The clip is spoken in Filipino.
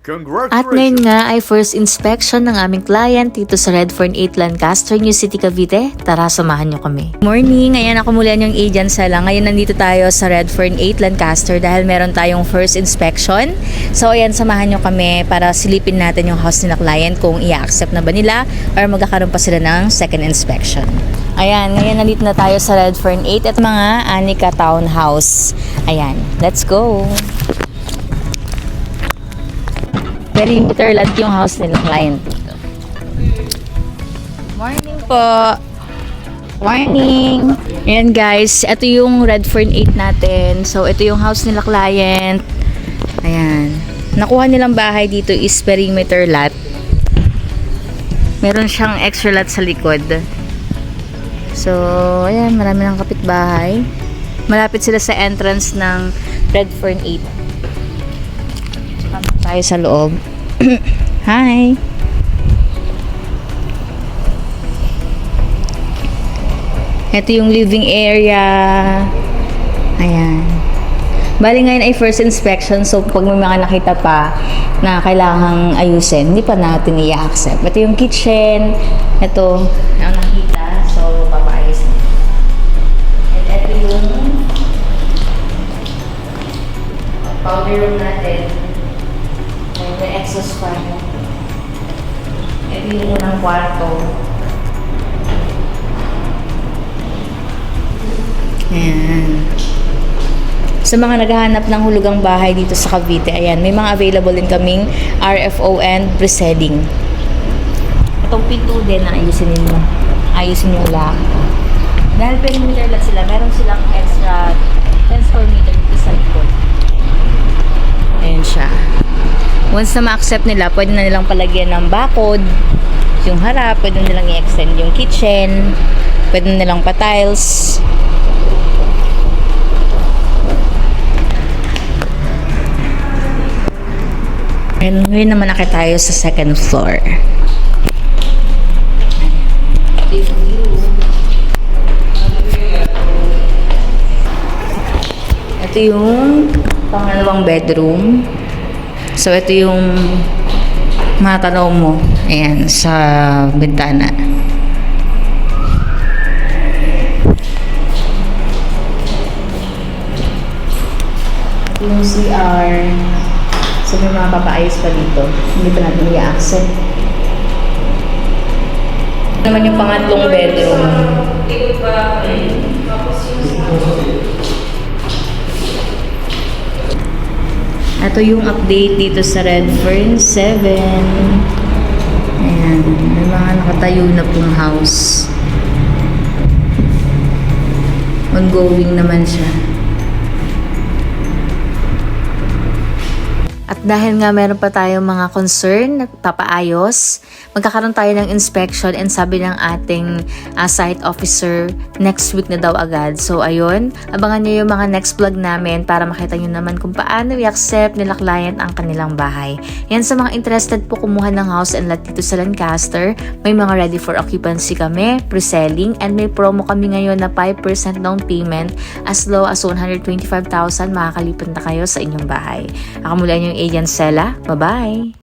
At ngayon nga ay first inspection ng aming client dito sa Redfern 8 Lancaster, New City, Cavite. Tara, samahan nyo kami. Morning! Ayan, ako mula yung agent Sela. Ngayon nandito tayo sa Redfern 8 Lancaster dahil meron tayong first inspection. So ayan, samahan nyo kami para silipin natin yung house nila client kung i-accept na ba nila or magkakaroon pa sila ng second inspection. Ayan, ngayon nandito na tayo sa Redfern 8 at mga Anika Townhouse. Ayan, let's go! Very interland yung house nila client. Morning po. Morning. Ayan guys, ito yung Redfern 8 natin. So ito yung house nila client. Ayan. Nakuha nilang bahay dito is perimeter lot. Meron siyang extra lot sa likod. So ayan, marami ng kapitbahay. Malapit sila sa entrance ng Redfern 8. Tayo sa loob. Hi! Ito yung living area. Ayan. Bali ngayon ay first inspection, so pag may mga nakita pa na kailangang ayusin, hindi pa natin i-accept. Ito yung kitchen. Ito ang nakita, so papaayos na. And ito yung powder room natin. May exhaust fan. Ito yung unang kwarto. Ayan. Sa mga naghahanap ng hulugang bahay dito sa Cavite, ayan, may mga available din kaming RFO and pre-selling. Itong pinto din na ayusin nyo. Ayusin nyo lang. Dahil perimeter lang sila, meron silang extra 10 square meter dito sa likod. Ayan siya. Once na ma-accept nila, pwede na nilang palagyan ng bakod, yung harap, pwede nilang i-extend yung kitchen, pwede nilang pa-tiles. And ngayon naman nakita tayo sa second floor. Ito yung pangalawang bedroom. So, ito yung matanaw mo. Ayan, sa bintana. Ito yung CR. So, may mga papaayos pa dito. Hindi pa natin i-accept. Ito naman yung pangatlong bedroom. Ito yung update dito sa Redfern 7. Ayan, may mga nakatayo na pong house. Ongoing naman siya. At dahil nga meron pa tayong mga concern na papaayos, magkakaroon tayo ng inspection and sabi ng ating site officer next week na daw agad. So ayun, abangan nyo yung mga next vlog namin para makita nyo naman kung paano i-accept nila client ang kanilang bahay. Yan sa mga interested po kumuha ng house and lot dito sa Lancaster, may mga ready for occupancy kami, pre-selling, and may promo kami ngayon na 5% down payment as low as 125,000 makakalipat na kayo sa inyong bahay. Ako mula yung agent Sela. Bye-bye!